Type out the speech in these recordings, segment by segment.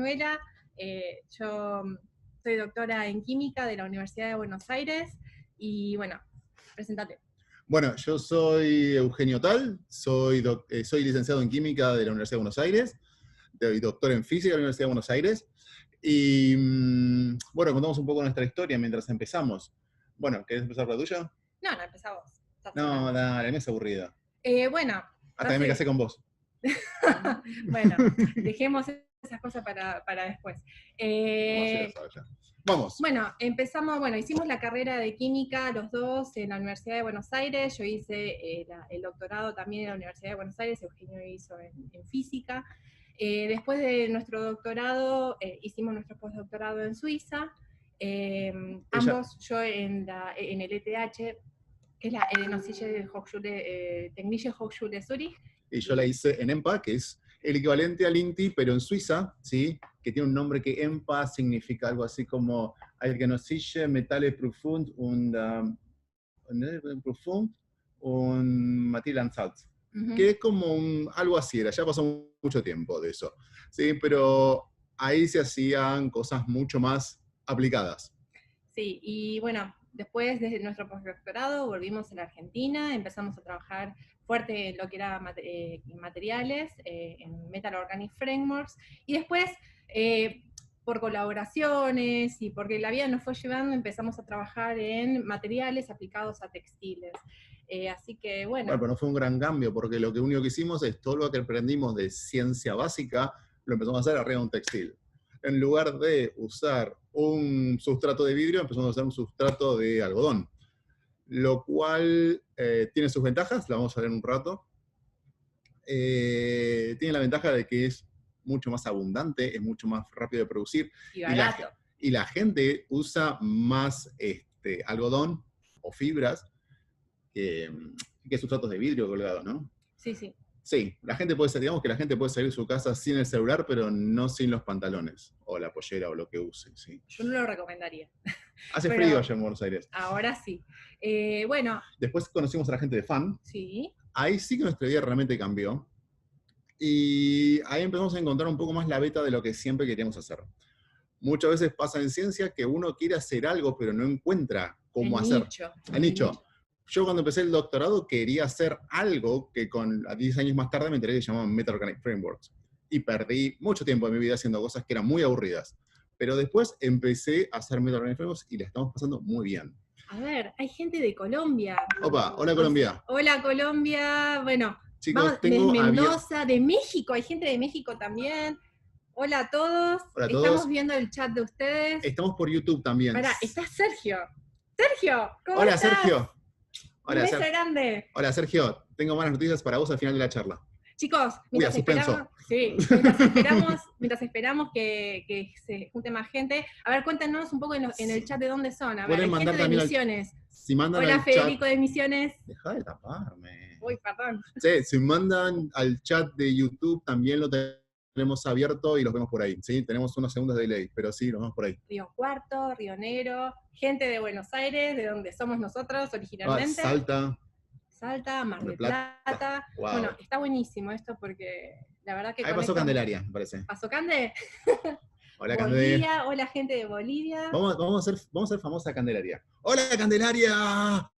Manuela, yo soy doctora en química de la Universidad de Buenos Aires y bueno, presentate. Bueno, yo soy Eugenio Tal, soy licenciado en química de la Universidad de Buenos Aires, y doctor en física de la Universidad de Buenos Aires, y bueno, contamos un poco nuestra historia mientras empezamos. Bueno, ¿querés empezar la tuya? No, empezamos. No, dale, me es aburrida. Bueno. Hasta que me casé con vos. Bueno, dejemos esas cosas para después. Vamos. Bueno, hicimos la carrera de química los dos en la Universidad de Buenos Aires. Yo hice el doctorado también en la Universidad de Buenos Aires, Eugenio hizo en física. Después de nuestro doctorado, hicimos nuestro postdoctorado en Suiza. Ambos, yo en el ETH, que es la Technische Hochschule Zürich. Y yo la hice en EMPA, que es el equivalente al INTI, pero en Suiza, ¿sí? Que tiene un nombre que EMPA significa algo así como Eidgenössische Metalle Profund und Materialanstalt. Que es como algo así, ya pasó mucho tiempo de eso, ¿sí? Pero ahí se hacían cosas mucho más aplicadas. Sí, y bueno, después de nuestro postdoctorado volvimos a la Argentina, empezamos a trabajar fuerte en lo que era materiales, en Metal Organic Frameworks, y después, por colaboraciones y porque la vida nos fue llevando, empezamos a trabajar en materiales aplicados a textiles. Así que bueno. Bueno, pero no fue un gran cambio, porque lo único que hicimos es todo lo que aprendimos de ciencia básica, lo empezamos a hacer arriba de un textil. En lugar de usar un sustrato de vidrio, empezamos a usar un sustrato de algodón. Lo cual tiene sus ventajas, la vamos a ver en un rato. Tiene la ventaja de que es mucho más abundante, es mucho más rápido de producir. Y barato. Y la gente usa más algodón o fibras que sustratos de vidrio colgados, ¿no? Sí, sí. Sí, digamos que la gente puede salir de su casa sin el celular, pero no sin los pantalones, o la pollera, o lo que use, ¿sí? Yo no lo recomendaría. Hace frío allá en Buenos Aires. Ahora sí. Bueno. Después conocimos a la gente de FAN. Sí. Ahí sí que nuestra vida realmente cambió. Y ahí empezamos a encontrar un poco más la beta de lo que siempre queríamos hacer. Muchas veces pasa en ciencia que uno quiere hacer algo, pero no encuentra cómo hacer. El nicho. Yo cuando empecé el doctorado quería hacer algo que a 10 años más tarde me enteré que se llamaban Metal Organic Frameworks. Y perdí mucho tiempo de mi vida haciendo cosas que eran muy aburridas. Pero después empecé a hacer Metal Organic Frameworks y la estamos pasando muy bien. A ver, hay gente de Colombia. Opa, hola Colombia. Hola Colombia, bueno, chicos, de Mendoza, de México, hay gente de México también. Hola a todos. Hola a todos. Estamos viendo el chat de ustedes. Estamos por YouTube también. Pará, está Sergio. Sergio, ¿cómo Hola, estás? Sergio. Hola, un beso grande. Hola, Sergio. Tengo malas noticias para vos al final de la charla. Chicos, mientras esperamos que se junte más gente, a ver, cuéntanos un poco en el chat de dónde son. A ver, hay gente de Misiones. Hola, Federico de Misiones. Deja de taparme. Uy, perdón. Sí, si mandan al chat de YouTube, también lo tenemos abierto y los vemos por ahí. Sí, tenemos unos segundos de delay, pero sí, los vemos por ahí. Río Cuarto, Río Negro, gente de Buenos Aires, de donde somos nosotros originalmente. Salta, Mar del Plata. Wow. Bueno, está buenísimo esto porque la verdad que... Ahí pasó Candelaria, me parece. ¿Pasó Cande? Hola, Bolivia, hola gente de Bolivia. Vamos a ser famosa Candelaria. ¡Hola, Candelaria!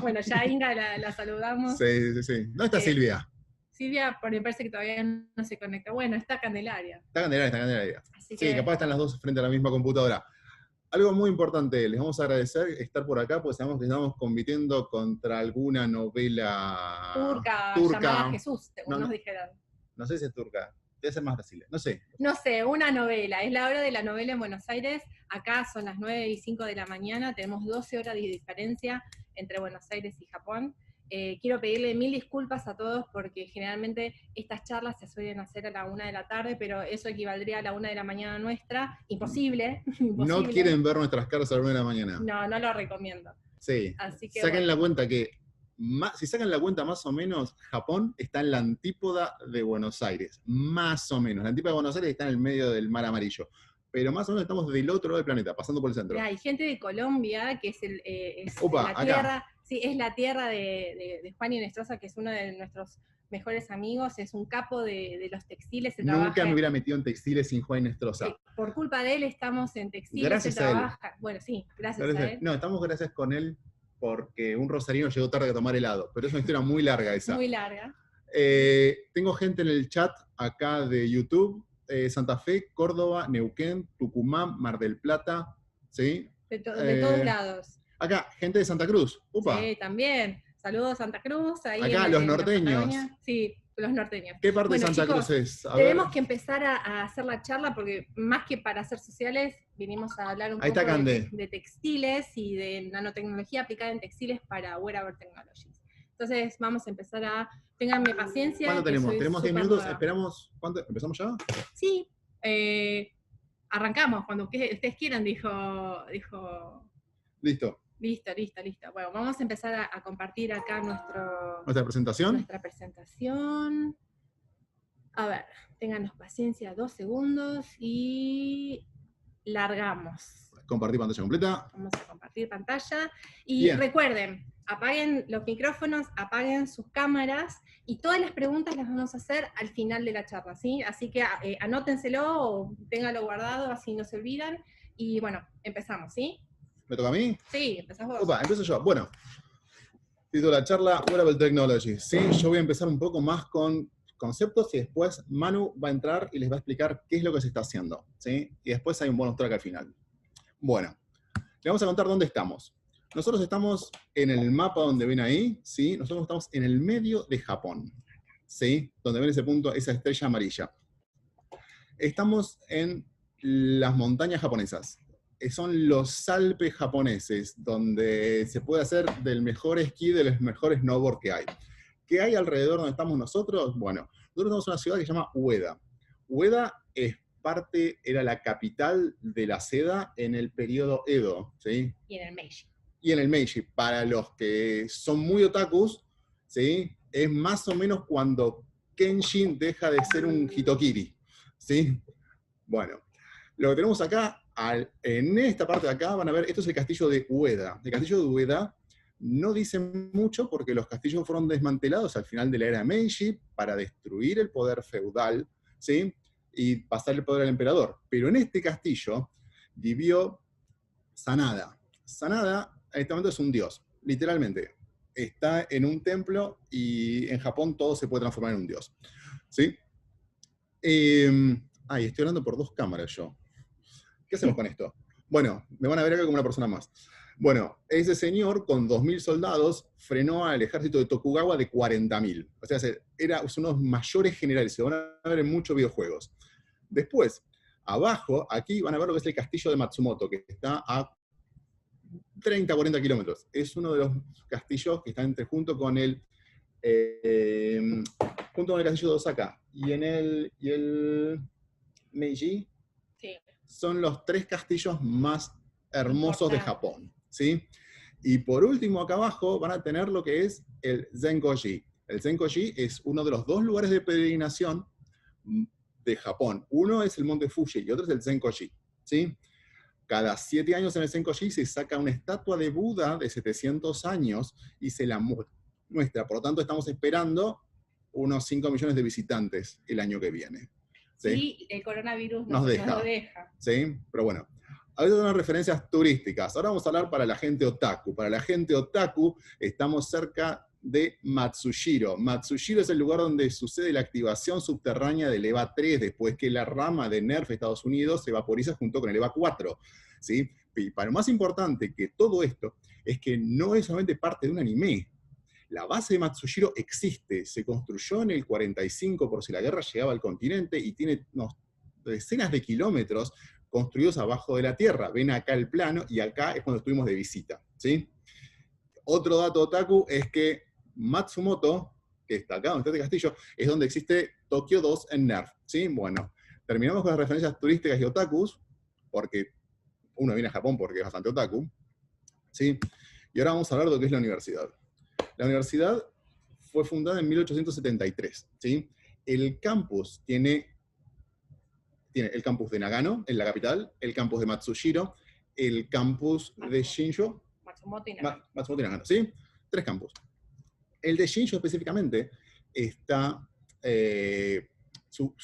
Bueno, ya Inga la saludamos. Sí. ¿Dónde está Silvia? Silvia, me parece que todavía no se conecta. Bueno, está Candelaria. Está Candelaria. Sí, capaz están las dos frente a la misma computadora. Algo muy importante, les vamos a agradecer estar por acá, porque sabemos que estamos compitiendo contra alguna novela turca. Llamada Jesús, según nos dijeron. No sé si es turca, debe ser más brasileña, no sé. No sé, una novela, es la hora de la novela en Buenos Aires, acá son las 9:05 de la mañana, tenemos 12 horas de diferencia entre Buenos Aires y Japón. Quiero pedirle 1000 disculpas a todos porque generalmente estas charlas se suelen hacer a la 1 de la tarde, pero eso equivaldría a la 1 de la mañana nuestra. Imposible. No quieren ver nuestras caras a la 1 de la mañana. No lo recomiendo. Sí. Así que saquen la cuenta que, si sacan la cuenta más o menos, Japón está en la antípoda de Buenos Aires. Más o menos. La antípoda de Buenos Aires está en el medio del mar amarillo. Pero más o menos estamos del otro lado del planeta, pasando por el centro. Hay gente de Colombia, que es la tierra. Sí, es la tierra de Juan Inestrosa, que es uno de nuestros mejores amigos, es un capo de los textiles. Nunca me hubiera metido en textiles sin Juan Inestrosa. Por culpa de él estamos en textiles. Gracias a él. Bueno, sí, gracias a él. No, estamos gracias con él porque un rosarino llegó tarde a tomar helado, pero es una historia muy larga esa. Muy larga. Tengo gente en el chat acá de YouTube, Santa Fe, Córdoba, Neuquén, Tucumán, Mar del Plata, ¿sí? De todos lados. Acá, gente de Santa Cruz. Upa. Sí, también. Saludos a Santa Cruz. Ahí acá, los norteños. Sí, los norteños. ¿Qué parte de Santa Cruz es? Tenemos que empezar a hacer la charla porque más que para hacer sociales, vinimos a hablar un poco de textiles y de nanotecnología aplicada en textiles para Wearable Technologies. Entonces vamos a empezar a... Ténganme paciencia. ¿Cuánto tenemos? Tenemos 10 minutos, esperamos... ¿Cuánto? ¿Empezamos ya? Sí. Arrancamos, cuando ustedes quieran, dijo... Listo. Listo. Bueno, vamos a empezar a compartir acá nuestra presentación. Nuestra presentación. A ver, ténganos paciencia 2 segundos y largamos. Compartir pantalla completa. Vamos a compartir pantalla. Y recuerden, apaguen los micrófonos, apaguen sus cámaras, y todas las preguntas las vamos a hacer al final de la charla, ¿sí? Así que anótenselo o ténganlo guardado, así no se olvidan. Y bueno, empezamos, ¿sí? ¿Me toca a mí? Sí, empezás vos. Opa, empiezo yo. Bueno, título de la charla, Wearable Technology. Sí, yo voy a empezar un poco más con conceptos y después Manu va a entrar y les va a explicar qué es lo que se está haciendo, ¿sí? Y después hay un bonus track al final. Bueno, les vamos a contar dónde estamos. Nosotros estamos en el mapa donde ven ahí, ¿sí? Nosotros estamos en el medio de Japón, ¿sí? Donde ven ese punto, esa estrella amarilla. Estamos en las montañas japonesas. Son los Alpes japoneses, donde se puede hacer del mejor esquí, de los mejores snowboard que hay. ¿Qué hay alrededor donde estamos nosotros? Bueno, nosotros estamos en una ciudad que se llama Ueda. Ueda era la capital de la seda en el periodo Edo, ¿sí? Y en el Meiji. Y en el Meiji. Para los que son muy otakus, ¿sí? Es más o menos cuando Kenshin deja de ser un Hitokiri, ¿sí? Bueno, lo que tenemos acá, en esta parte de acá, van a ver, esto es el castillo de Ueda. El castillo de Ueda no dice mucho porque los castillos fueron desmantelados al final de la era Meiji para destruir el poder feudal, ¿sí? Y pasar el poder al emperador. Pero en este castillo vivió Sanada. Sanada, en este momento es un dios, literalmente. Está en un templo y en Japón todo se puede transformar en un dios, ¿sí? Estoy hablando por 2 cámaras yo. ¿Qué hacemos con esto? Bueno, me van a ver acá como una persona más. Bueno, ese señor con 2.000 soldados frenó al ejército de Tokugawa de 40.000. O sea, son uno de los mayores generales, se van a ver en muchos videojuegos. Después, abajo, aquí van a ver lo que es el castillo de Matsumoto, que está a 30, 40 kilómetros. Es uno de los castillos que está junto con el castillo de Osaka. Y el Meiji, sí, son los 3 castillos más hermosos de Japón, ¿sí? Y por último, acá abajo van a tener lo que es el Zenkoji. El Zenkoji es uno de los 2 lugares de peregrinación de Japón. Uno es el monte Fuji y otro es el Zenkoji, ¿sí? Cada 7 años en el Zenkoji se saca una estatua de Buda de 700 años y se la muestra. Por lo tanto, estamos esperando unos 5 millones de visitantes el año que viene. Sí, el coronavirus nos deja. ¿Sí? Pero bueno, a veces son unas referencias turísticas. Ahora vamos a hablar para la gente otaku. Para la gente otaku estamos cerca de Matsushiro. Matsushiro es el lugar donde sucede la activación subterránea del EVA 3, después que la rama de NERF de Estados Unidos se vaporiza junto con el EVA 4. ¿Sí? Y para lo más importante que todo esto es que no es solamente parte de un anime. La base de Matsushiro existe, se construyó en el 45 por si la guerra llegaba al continente y tiene decenas de kilómetros construidos abajo de la tierra. Ven acá el plano y acá es cuando estuvimos de visita, ¿sí? Otro dato otaku es que Matsumoto, que está acá donde está este castillo, es donde existe Tokyo 2 en NERF, ¿sí? Bueno, terminamos con las referencias turísticas y otakus, porque uno viene a Japón porque es bastante otaku, ¿sí? Y ahora vamos a hablar de lo que es la universidad. La universidad fue fundada en 1873, ¿sí? El campus tiene el campus de Nagano, en la capital, el campus de Matsushiro, el campus de Shinsho, Matsumoto y Nagano, ¿sí? 3 campus. El de Shinsho específicamente está su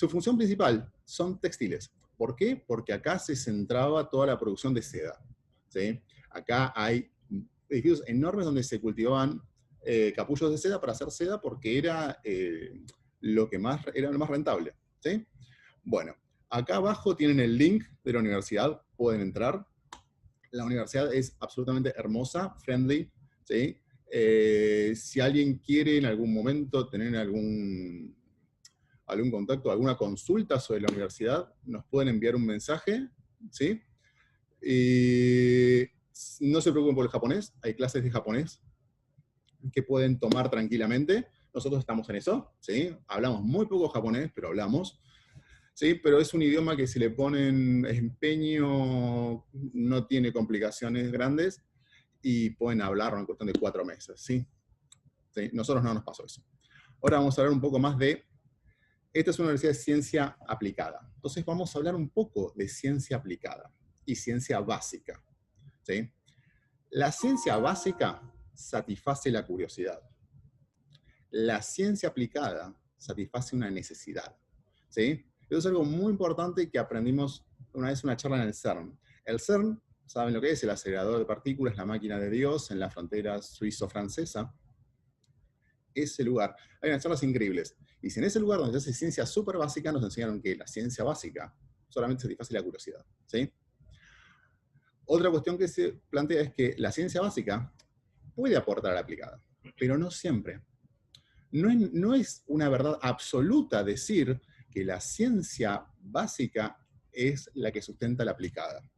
función principal son textiles. ¿Por qué? Porque acá se centraba toda la producción de seda, ¿sí? Acá hay edificios enormes donde se cultivaban capullos de seda para hacer seda porque era, era lo más rentable, ¿sí? Bueno, acá abajo tienen el link de la universidad, pueden entrar. La universidad es absolutamente hermosa, friendly, ¿sí? Si alguien quiere en algún momento tener algún contacto, alguna consulta sobre la universidad, nos pueden enviar un mensaje, ¿sí? Y no se preocupen por el japonés, hay clases de japonés que pueden tomar tranquilamente. Nosotros estamos en eso, ¿sí? Hablamos muy poco japonés, pero hablamos. Sí, pero es un idioma que si le ponen empeño no tiene complicaciones grandes y pueden hablarlo en cuestión de 4 meses, ¿sí? ¿Sí? Nosotros no nos pasó eso. Ahora vamos a hablar un poco más de... Esta es una universidad de ciencia aplicada. Entonces vamos a hablar un poco de ciencia aplicada y ciencia básica, ¿sí? La ciencia básica satisface la curiosidad. La ciencia aplicada satisface una necesidad, ¿sí? Eso es algo muy importante que aprendimos una vez en una charla en el CERN. El CERN, ¿saben lo que es? El acelerador de partículas, la máquina de Dios, en la frontera suizo-francesa. Ese lugar. Hay unas charlas increíbles. Y si en ese lugar donde se hace ciencia súper básica, nos enseñaron que la ciencia básica solamente satisface la curiosidad, ¿sí? Otra cuestión que se plantea es que la ciencia básica puede aportar a la aplicada, pero no siempre. No es una verdad absoluta decir que la ciencia básica es la que sustenta la aplicada.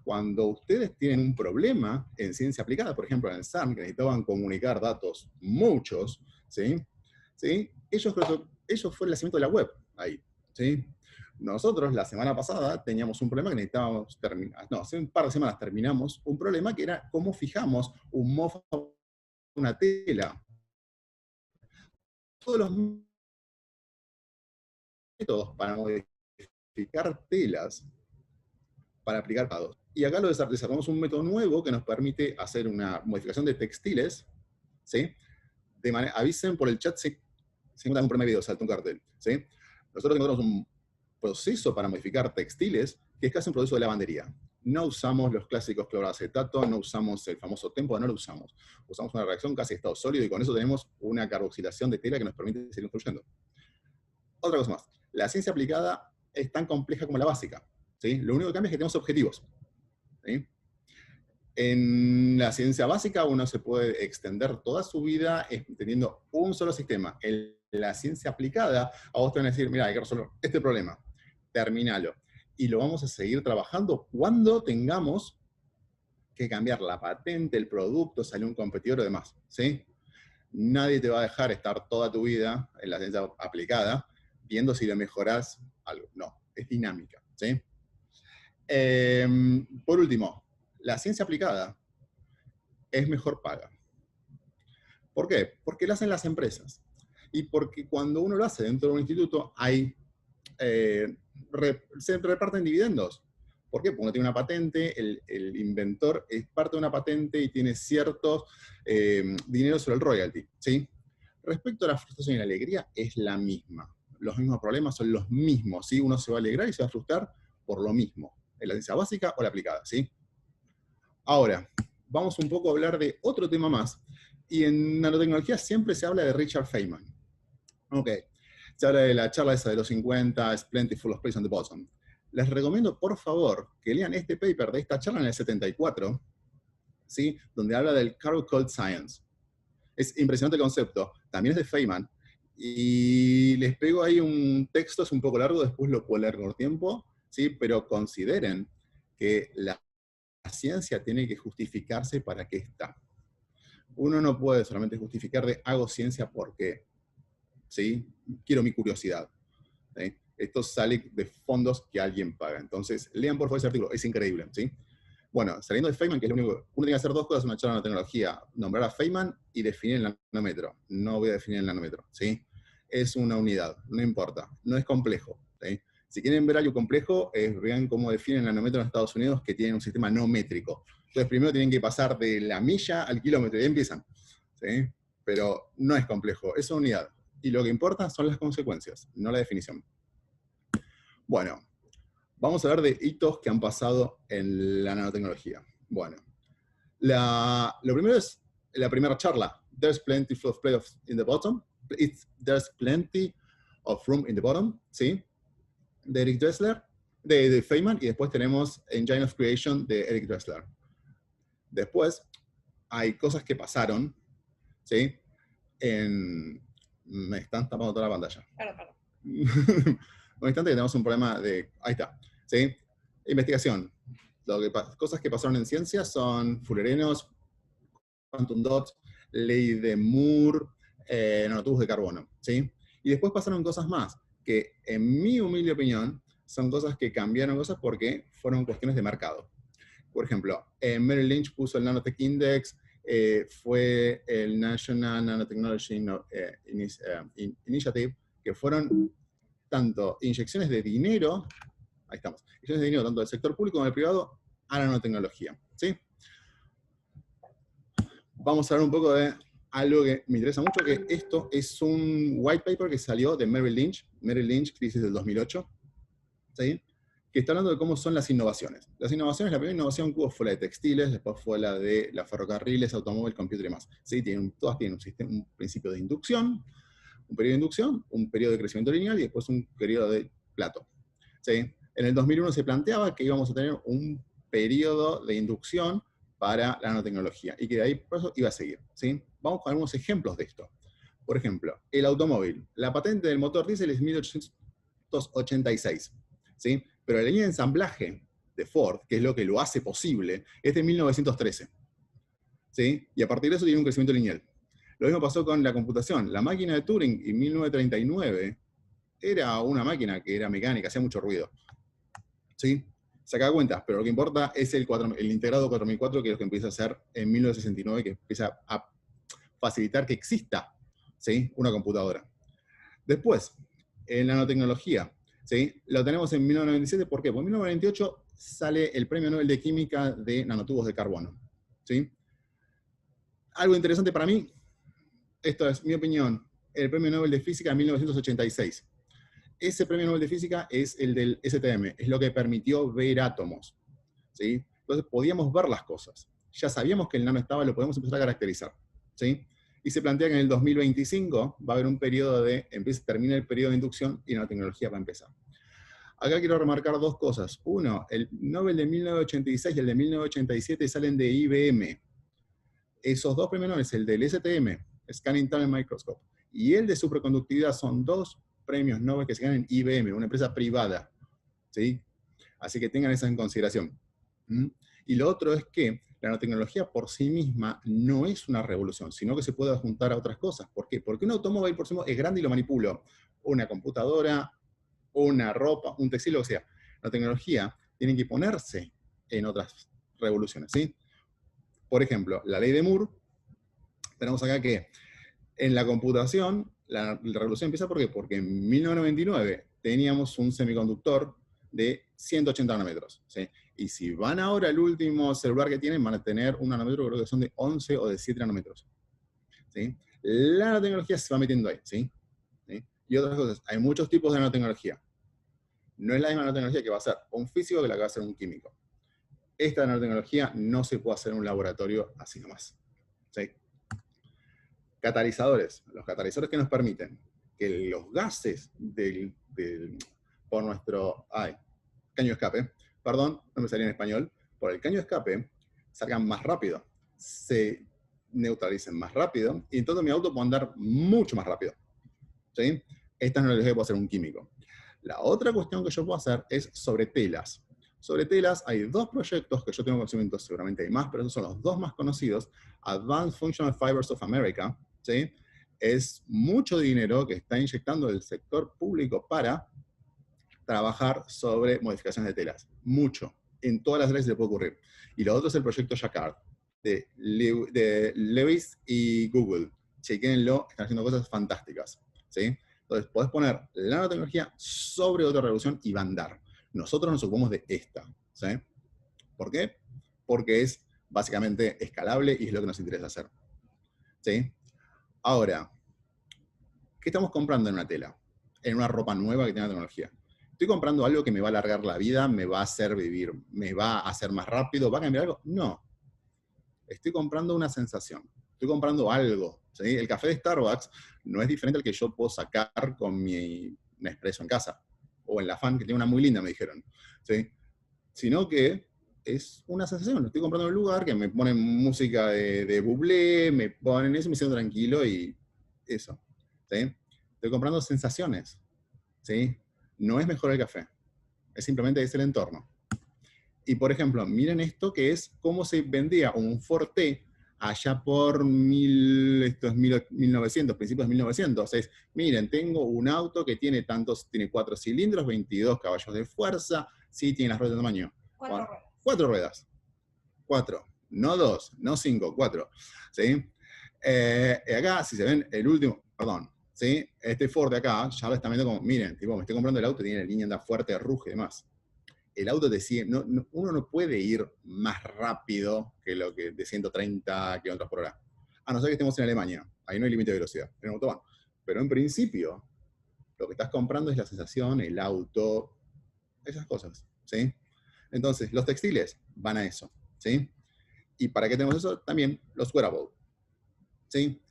Cuando ustedes tienen un problema en ciencia aplicada, por ejemplo en el CERN, que necesitaban comunicar datos muchos, ¿sí? ¿Sí? Ellos fue el nacimiento de la web ahí, ¿sí? Nosotros la semana pasada teníamos un problema que necesitábamos terminar, no, hace un par de semanas terminamos un problema que era cómo fijamos un MOF a una tela. Todos los métodos para modificar telas, para aplicar datos. Y acá lo desarrollamos un método nuevo que nos permite hacer una modificación de textiles, ¿sí? Avisen por el chat si encuentran un problema de video, salta un cartel, ¿sí? Nosotros encontramos un proceso para modificar textiles que es casi un proceso de lavandería. No usamos los clásicos cloroacetato, no usamos el famoso tempo, no lo usamos. Usamos una reacción casi de estado sólido y con eso tenemos una carboxilación de tela que nos permite seguir construyendo. Otra cosa más, la ciencia aplicada es tan compleja como la básica, ¿sí? Lo único que cambia es que tenemos objetivos, ¿sí? En la ciencia básica uno se puede extender toda su vida teniendo un solo sistema. En la ciencia aplicada, a vos te van a decir, mira, hay que resolver este problema, terminalo. Y lo vamos a seguir trabajando cuando tengamos que cambiar la patente, el producto, salir un competidor y demás, ¿sí? Nadie te va a dejar estar toda tu vida en la ciencia aplicada viendo si le mejorás algo. No, es dinámica, ¿sí? Por último, la ciencia aplicada es mejor paga. ¿Por qué? Porque lo hacen las empresas. Y porque cuando uno lo hace dentro de un instituto, se reparten dividendos. ¿Por qué? Porque uno tiene una patente, el inventor es parte de una patente y tiene ciertos dinero sobre el royalty, ¿sí? Respecto a la frustración y la alegría, es la misma. Los mismos problemas son los mismos, ¿sí? Uno se va a alegrar y se va a frustrar por lo mismo, en la ciencia básica o la aplicada, ¿sí? Ahora, vamos un poco a hablar de otro tema más. Y en nanotecnología siempre se habla de Richard Feynman. Ok, se habla de la charla esa de los 50, es plentiful of place on the bottom. Les recomiendo, por favor, que lean este paper de esta charla en el 74, ¿sí? Donde habla del Carol Cold Science. Es impresionante el concepto, también es de Feynman. Y les pego ahí un texto, es un poco largo, después lo puedo leer con tiempo, ¿sí? Pero consideren que la ciencia tiene que justificarse para qué está. Uno no puede solamente justificar de hago ciencia porque, ¿sí? Quiero mi curiosidad, ¿sí? Esto sale de fondos que alguien paga. Entonces, lean por favor ese artículo, es increíble, ¿sí? Bueno, saliendo de Feynman, que es lo único, uno tiene que hacer dos cosas en una charla de nanotecnología, nombrar a Feynman y definir el nanómetro. No voy a definir el nanómetro, ¿sí? Es una unidad, no importa, no es complejo, ¿sí? Si quieren ver algo complejo, vean cómo definen el nanómetro en Estados Unidos, que tienen un sistema no métrico. Entonces, primero tienen que pasar de la milla al kilómetro, y ahí empiezan, ¿sí? pero no es complejo, es una unidad. Y lo que importa son las consecuencias, no la definición. Bueno, vamos a hablar de hitos que han pasado en la nanotecnología. Bueno, lo primero es la primera charla. There's plenty of play in the bottom. There's plenty of room in the bottom, ¿sí? De Eric Dressler, de Feynman, y después tenemos Engine of Creation de Eric Dressler. Después hay cosas que pasaron, ¿sí? Me están tapando toda la pantalla. Claro. Un instante que tenemos un problema de... Ahí está, ¿sí? Investigación. Cosas que pasaron en ciencia son fullerenos, quantum dot, ley de Moore, nanotubos de carbono, ¿sí? Y después pasaron cosas más, que en mi humilde opinión son cosas que cambiaron cosas porque fueron cuestiones de mercado. Por ejemplo, Merrill Lynch puso el Nanotech Index, fue el National Nanotechnology Initiative, que fueron tanto inyecciones de dinero, ahí estamos, inyecciones de dinero tanto del sector público como del privado a la nanotecnología, ¿sí? Vamos a hablar un poco de algo que me interesa mucho, que esto es un white paper que salió de Merrill Lynch, crisis del 2008, ¿sí? Que está hablando de cómo son las innovaciones. Las innovaciones, la primera innovación que hubo fue la de textiles, después fue la de las ferrocarriles, automóvil, computer y demás. ¿Sí? Todas tienen un principio de inducción, un periodo de inducción, un periodo de crecimiento lineal y después un periodo de plato. ¿Sí? En el 2001 se planteaba que íbamos a tener un periodo de inducción para la nanotecnología y que de ahí por eso iba a seguir. ¿Sí? Vamos con algunos ejemplos de esto. Por ejemplo, el automóvil. La patente del motor diésel es 1886. ¿Sí? Pero la línea de ensamblaje de Ford, que es lo que lo hace posible, es de 1913. ¿Sí? Y a partir de eso tiene un crecimiento lineal. Lo mismo pasó con la computación. La máquina de Turing en 1939 era una máquina que era mecánica, hacía mucho ruido. ¿Sí? Sacaba cuentas, pero lo que importa es el integrado 4004, que es lo que empieza a hacer en 1969, que empieza a facilitar que exista, ¿sí? Una computadora. Después, en la nanotecnología, ¿sí? Lo tenemos en 1997, ¿por qué? Porque en 1998 sale el Premio Nobel de Química de nanotubos de carbono, ¿sí? Algo interesante para mí, esto es mi opinión, el Premio Nobel de Física en 1986. Ese Premio Nobel de Física es el del STM, es lo que permitió ver átomos, ¿sí? Entonces podíamos ver las cosas. Ya sabíamos que el nano estaba, lo podemos empezar a caracterizar, ¿sí? Y se plantea que en el 2025 va a haber un periodo termina el periodo de inducción y la tecnología va a empezar. Acá quiero remarcar dos cosas. Uno, el Nobel de 1986 y el de 1987 salen de IBM. Esos dos premios Nobel, el del STM, Scanning Tunnel Microscope, y el de superconductividad son dos premios Nobel que se ganan en IBM, una empresa privada, ¿sí? Así que tengan eso en consideración. Y lo otro es que la nanotecnología por sí misma no es una revolución, sino que se puede juntar a otras cosas. ¿Por qué? Porque un automóvil por sí mismo es grande y lo manipulo. Una computadora, una ropa, un textil, lo que sea. La tecnología tiene que ponerse en otras revoluciones, ¿sí? Por ejemplo, la ley de Moore, tenemos acá que en la computación, la revolución empieza ¿por qué? Porque en 1999 teníamos un semiconductor de 180 nanómetros, ¿sí? Y si van ahora al último celular que tienen, van a tener un nanómetro, creo que son de 11 o de 7 nanómetros, ¿sí? La nanotecnología se va metiendo ahí, ¿sí? ¿Sí? Y otras cosas, hay muchos tipos de nanotecnología. No es la misma nanotecnología que va a hacer un físico que la que va a hacer un químico. Esta nanotecnología no se puede hacer en un laboratorio así nomás, ¿sí? Catalizadores. Los catalizadores que nos permiten que los gases por nuestro caño de escape, perdón, no me salía en español, por el caño de escape, salgan más rápido, se neutralicen más rápido, y entonces mi auto puede andar mucho más rápido, ¿sí? Esta no es lo que puede hacer un químico. La otra cuestión que yo puedo hacer es sobre telas. Sobre telas hay dos proyectos que yo tengo conocimiento, seguramente hay más, pero esos son los dos más conocidos. Advanced Functional Fibers of America, ¿sí? Es mucho dinero que está inyectando el sector público para trabajar sobre modificaciones de telas. Mucho. En todas las áreas se le puede ocurrir. Y lo otro es el proyecto Jacquard, de Lewis y Google. Chequénlo, están haciendo cosas fantásticas, ¿sí? Entonces, podés poner la nanotecnología sobre otra revolución y va a andar. Nosotros nos ocupamos de esta, ¿sí? ¿Por qué? Porque es básicamente escalable y es lo que nos interesa hacer, ¿sí? Ahora, ¿qué estamos comprando en una tela? En una ropa nueva que tenga tecnología. ¿Estoy comprando algo que me va a alargar la vida, me va a hacer vivir, me va a hacer más rápido, va a cambiar algo? No. Estoy comprando una sensación. Estoy comprando algo. ¿Sí? El café de Starbucks no es diferente al que yo puedo sacar con mi Nespresso en casa. O en la Fan, que tiene una muy linda, me dijeron. ¿Sí? Sino que es una sensación. Estoy comprando un lugar que me ponen música de Bublé, me ponen eso, me siento tranquilo y eso. ¿Sí? Estoy comprando sensaciones. ¿Sí? No es mejor el café. Es simplemente es el entorno. Y por ejemplo, miren esto que es cómo se vendía un Forte allá por 1900, principios de 1900. Es, miren, tengo un auto que tiene tantos, tiene 4 cilindros, 22 caballos de fuerza, sí, tiene las ruedas de tamaño. 4 ruedas. 4. No 2, no 5, 4. ¿Sí? Acá, si se ven, el último, perdón, ¿sí? Este Ford de acá, ya lo están viendo como, miren, tipo, me estoy comprando el auto, tiene línea anda fuerte, ruge y demás. El auto te sigue, uno no puede ir más rápido que lo que de 130 kilómetros por hora. A no ser que estemos en Alemania, ahí no hay límite de velocidad, en el autobahn. Pero en principio, lo que estás comprando es la sensación, el auto, esas cosas, ¿sí? Entonces, los textiles van a eso, ¿sí? ¿Y para qué tenemos eso? También los wearables, ¿sí?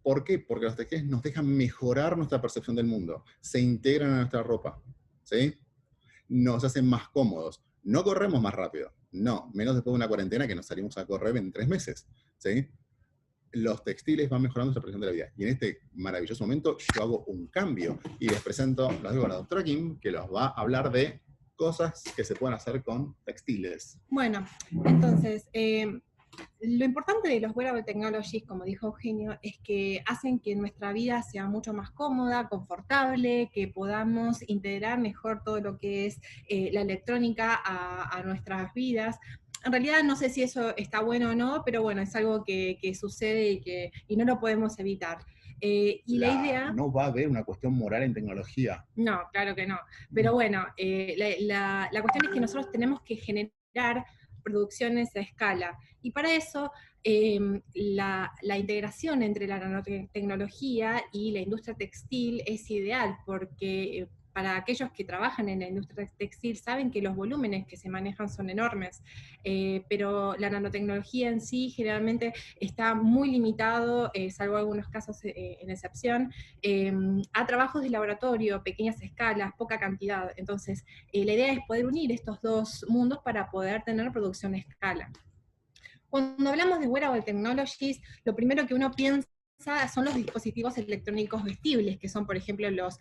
¿Por qué? Porque los textiles nos dejan mejorar nuestra percepción del mundo, se integran a nuestra ropa, ¿sí? Nos hacen más cómodos. No corremos más rápido, no, menos después de una cuarentena que nos salimos a correr en 3 meses, ¿sí? Los textiles van mejorando nuestra percepción de la vida. Y en este maravilloso momento yo hago un cambio y les presento, los digo a la doctora Kim, que los va a hablar de cosas que se pueden hacer con textiles. Bueno, entonces, lo importante de los wearable technologies, como dijo Eugenio, es que hacen que nuestra vida sea mucho más cómoda, confortable, que podamos integrar mejor todo lo que es la electrónica a nuestras vidas. En realidad no sé si eso está bueno o no, pero bueno, es algo que sucede y no lo podemos evitar. Y la idea... No va a haber una cuestión moral en tecnología. No, claro que no. Pero bueno, la cuestión es que nosotros tenemos que generar producciones a escala. Y para eso, la integración entre la nanotecnología y la industria textil es ideal, porque para aquellos que trabajan en la industria textil saben que los volúmenes que se manejan son enormes, pero la nanotecnología en sí generalmente está muy limitado, salvo algunos casos en excepción, a trabajos de laboratorio, pequeñas escalas, poca cantidad. Entonces, la idea es poder unir estos dos mundos para poder tener producción a escala. Cuando hablamos de wearable technologies, lo primero que uno piensa son los dispositivos electrónicos vestibles, que son, por ejemplo, los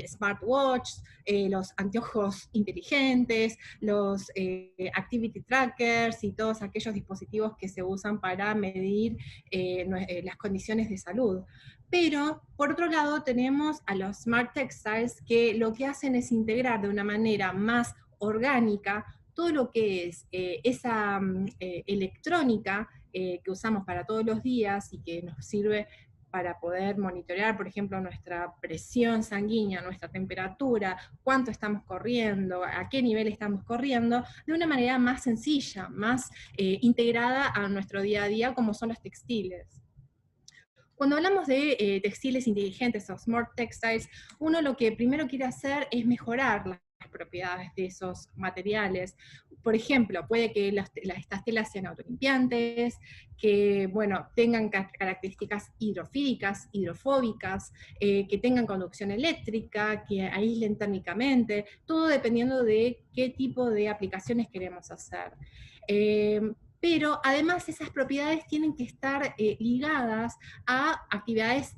smartwatches, los anteojos inteligentes, los activity trackers y todos aquellos dispositivos que se usan para medir las condiciones de salud. Pero, por otro lado, tenemos a los smart textiles, que lo que hacen es integrar de una manera más orgánica todo lo que es esa electrónica que usamos para todos los días y que nos sirve para poder monitorear, por ejemplo, nuestra presión sanguínea, nuestra temperatura, cuánto estamos corriendo, a qué nivel estamos corriendo, de una manera más sencilla, más integrada a nuestro día a día, como son los textiles. Cuando hablamos de textiles inteligentes o smart textiles, uno lo que primero quiere hacer es mejorar las propiedades de esos materiales. Por ejemplo, puede que estas telas sean autolimpiantes, que bueno, tengan características hidrofílicas, hidrofóbicas, que tengan conducción eléctrica, que aíslen térmicamente, todo dependiendo de qué tipo de aplicaciones queremos hacer. Pero además esas propiedades tienen que estar ligadas a actividades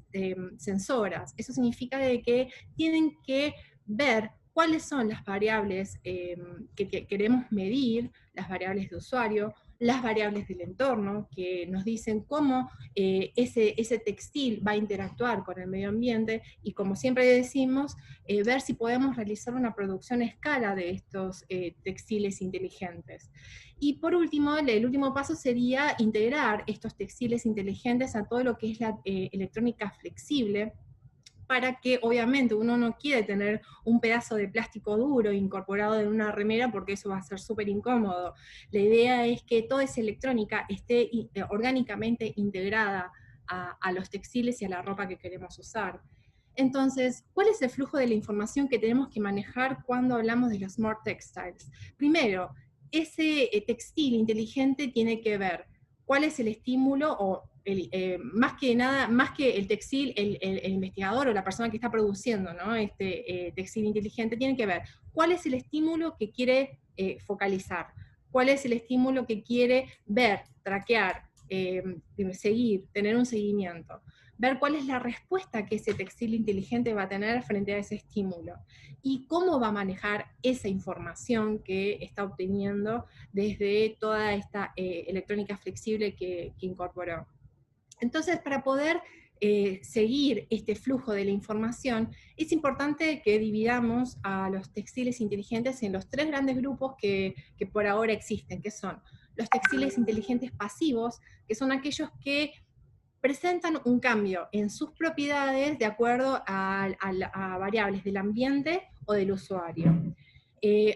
sensoras. Eso significa de que tienen que ver cuáles son las variables que queremos medir, las variables de usuario, las variables del entorno, que nos dicen cómo ese textil va a interactuar con el medio ambiente, y como siempre decimos, ver si podemos realizar una producción a escala de estos textiles inteligentes. Y por último, el último paso sería integrar estos textiles inteligentes a todo lo que es la electrónica flexible, para que obviamente uno no quiere tener un pedazo de plástico duro incorporado en una remera, porque eso va a ser súper incómodo. La idea es que toda esa electrónica esté orgánicamente integrada a los textiles y a la ropa que queremos usar. Entonces, ¿cuál es el flujo de la información que tenemos que manejar cuando hablamos de los smart textiles? Primero, ese textil inteligente tiene que ver cuál es el estímulo, o más que nada, más que el textil, el investigador o la persona que está produciendo, ¿no?, este textil inteligente tiene que ver cuál es el estímulo que quiere focalizar, cuál es el estímulo que quiere ver, traquear, seguir, tener un seguimiento, ver cuál es la respuesta que ese textil inteligente va a tener frente a ese estímulo, y cómo va a manejar esa información que está obteniendo desde toda esta electrónica flexible que incorporó. Entonces, para poder seguir este flujo de la información, es importante que dividamos a los textiles inteligentes en los 3 grandes grupos que por ahora existen, que son los textiles inteligentes pasivos, que son aquellos que presentan un cambio en sus propiedades de acuerdo a variables del ambiente o del usuario.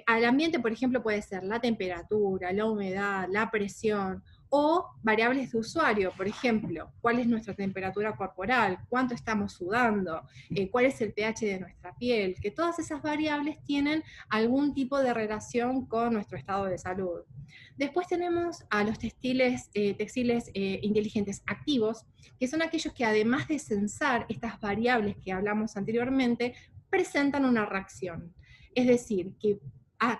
Al ambiente, por ejemplo, puede ser la temperatura, la humedad, la presión, o variables de usuario, por ejemplo, cuál es nuestra temperatura corporal, cuánto estamos sudando, cuál es el pH de nuestra piel, que todas esas variables tienen algún tipo de relación con nuestro estado de salud. Después tenemos a los textiles inteligentes activos, que son aquellos que además de censar estas variables que hablamos anteriormente, presentan una reacción. Es decir, que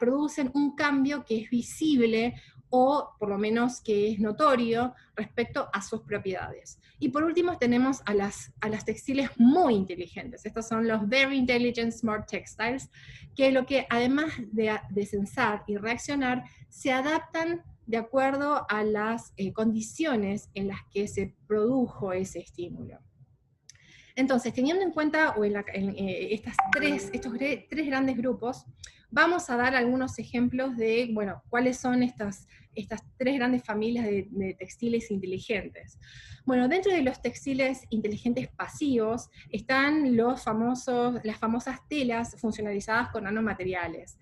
producen un cambio que es visible o por lo menos que es notorio respecto a sus propiedades. Y por último tenemos a las textiles muy inteligentes. Estos son los Very Intelligent Smart Textiles, que lo que además de censar y reaccionar, se adaptan de acuerdo a las condiciones en las que se produjo ese estímulo. Entonces, teniendo en cuenta estos tres grandes grupos, vamos a dar algunos ejemplos de, bueno, cuáles son estas 3 grandes familias de textiles inteligentes. Bueno, dentro de los textiles inteligentes pasivos están las famosas telas funcionalizadas con nanomateriales.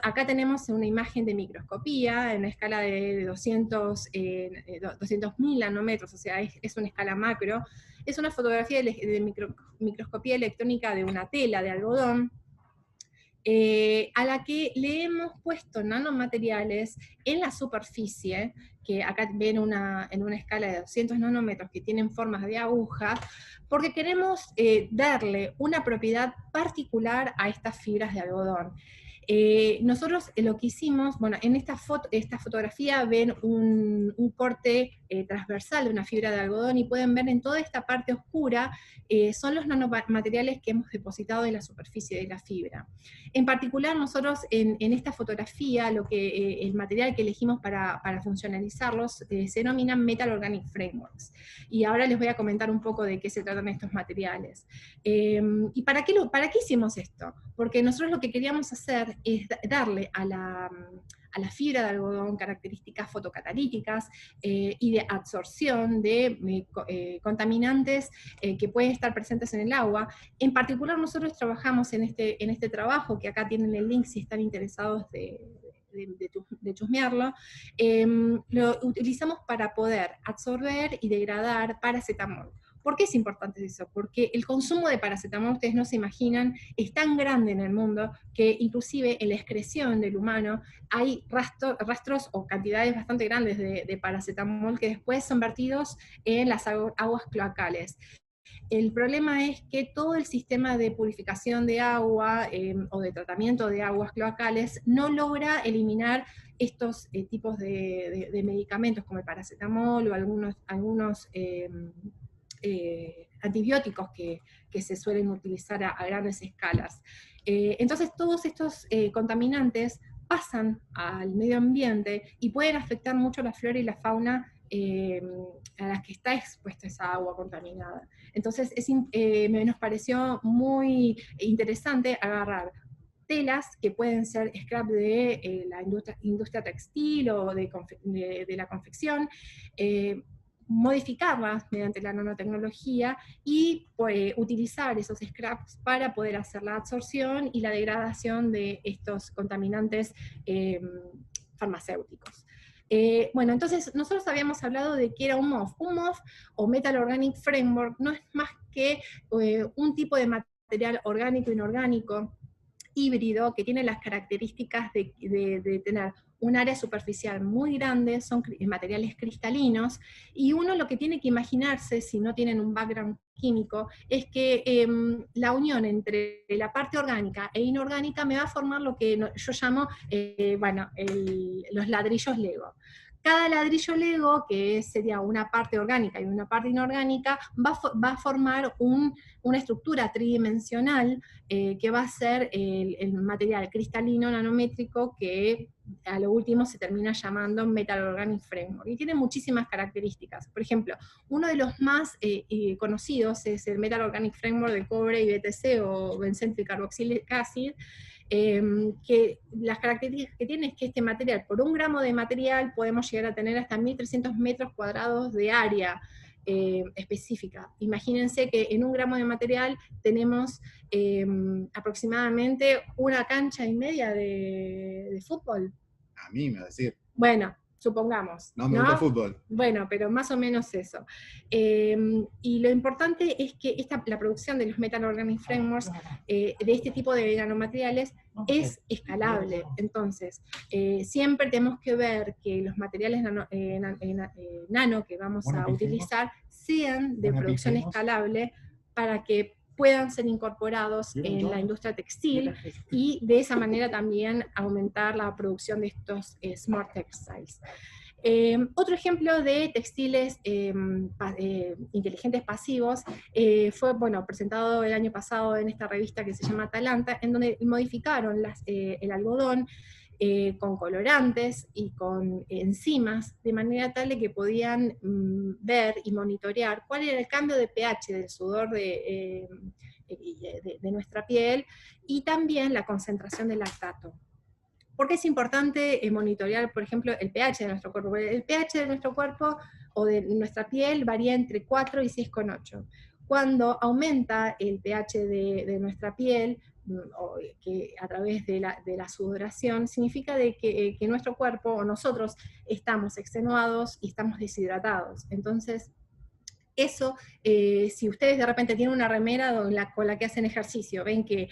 Acá tenemos una imagen de microscopía en una escala de 200.000 nanómetros, o sea, es una escala macro. Es una fotografía de microscopía electrónica de una tela de algodón, a la que le hemos puesto nanomateriales en la superficie, que acá ven en una escala de 200 nanómetros que tienen formas de aguja, porque queremos darle una propiedad particular a estas fibras de algodón. Nosotros lo que hicimos, bueno, en esta fotografía ven un corte transversal de una fibra de algodón, y pueden ver en toda esta parte oscura son los nanomateriales que hemos depositado en la superficie de la fibra. En particular, nosotros en esta fotografía, el material que elegimos para funcionalizarlos se denominan Metal Organic Frameworks. Y ahora les voy a comentar un poco de qué se tratan estos materiales. ¿Y para qué hicimos esto? Porque nosotros lo que queríamos hacer es darle a la fibra de algodón características fotocatalíticas y de absorción de contaminantes que pueden estar presentes en el agua. En particular, nosotros trabajamos en este trabajo, que acá tienen el link si están interesados de chusmearlo, lo utilizamos para poder absorber y degradar paracetamol. ¿Por qué es importante eso? Porque el consumo de paracetamol, ustedes no se imaginan, es tan grande en el mundo que inclusive en la excreción del humano hay rastros o cantidades bastante grandes de paracetamol que después son vertidos en las aguas cloacales. El problema es que todo el sistema de purificación de agua o de tratamiento de aguas cloacales no logra eliminar estos tipos de medicamentos como el paracetamol o algunos antibióticos que se suelen utilizar a grandes escalas. Entonces todos estos contaminantes pasan al medio ambiente y pueden afectar mucho la flora y la fauna a las que está expuesta esa agua contaminada. Entonces nos pareció muy interesante agarrar telas que pueden ser scrap de la industria textil o de la confección, modificarlas mediante la nanotecnología y utilizar esos scraps para poder hacer la absorción y la degradación de estos contaminantes farmacéuticos. Bueno, entonces nosotros habíamos hablado de que era un MOF. Un MOF, o Metal Organic Framework, no es más que un tipo de material orgánico inorgánico híbrido que tiene las características de tener un área superficial muy grande, son materiales cristalinos, y uno lo que tiene que imaginarse, si no tienen un background químico, es que la unión entre la parte orgánica e inorgánica me va a formar lo que yo llamo, bueno, los ladrillos Lego. Cada ladrillo Lego, que sería una parte orgánica y una parte inorgánica, va a formar una estructura tridimensional que va a ser el material cristalino nanométrico que a lo último se termina llamando Metal Organic Framework. Y tiene muchísimas características. Por ejemplo, uno de los más conocidos es el Metal Organic Framework de cobre y BTC, o Bencentric Carboxylic Acid, que las características que tiene es que este material, por 1 gramo de material, podemos llegar a tener hasta 1.300 metros cuadrados de área específica. Imagínense que en 1 gramo de material tenemos aproximadamente 1,5 canchas de fútbol. A mí me va a decir. Bueno, supongamos. No me gusta el fútbol. Bueno, pero más o menos eso. Y lo importante es que la producción de los Metal Organic Frameworks, de este tipo de nanomateriales, es escalable. Entonces, siempre tenemos que ver que los materiales nano que vamos a utilizar sean de producción escalable para que puedan ser incorporados en la industria textil y de esa manera también aumentar la producción de estos smart textiles. Otro ejemplo de textiles inteligentes pasivos fue, bueno, presentado el año pasado en esta revista que se llama Atalanta, en donde modificaron el algodón con colorantes y con enzimas, de manera tal de que podían ver y monitorear cuál era el cambio de pH del sudor de nuestra piel, y también la concentración de lactato. ¿Por qué es importante monitorear, por ejemplo, el pH de nuestro cuerpo? Porque el pH de nuestro cuerpo o de nuestra piel varía entre 4 y 6,8. Cuando aumenta el pH de nuestra piel, que a través de la sudoración, significa que nuestro cuerpo o nosotros estamos extenuados y estamos deshidratados. Entonces, eso, si ustedes de repente tienen una remera con la que hacen ejercicio, ven que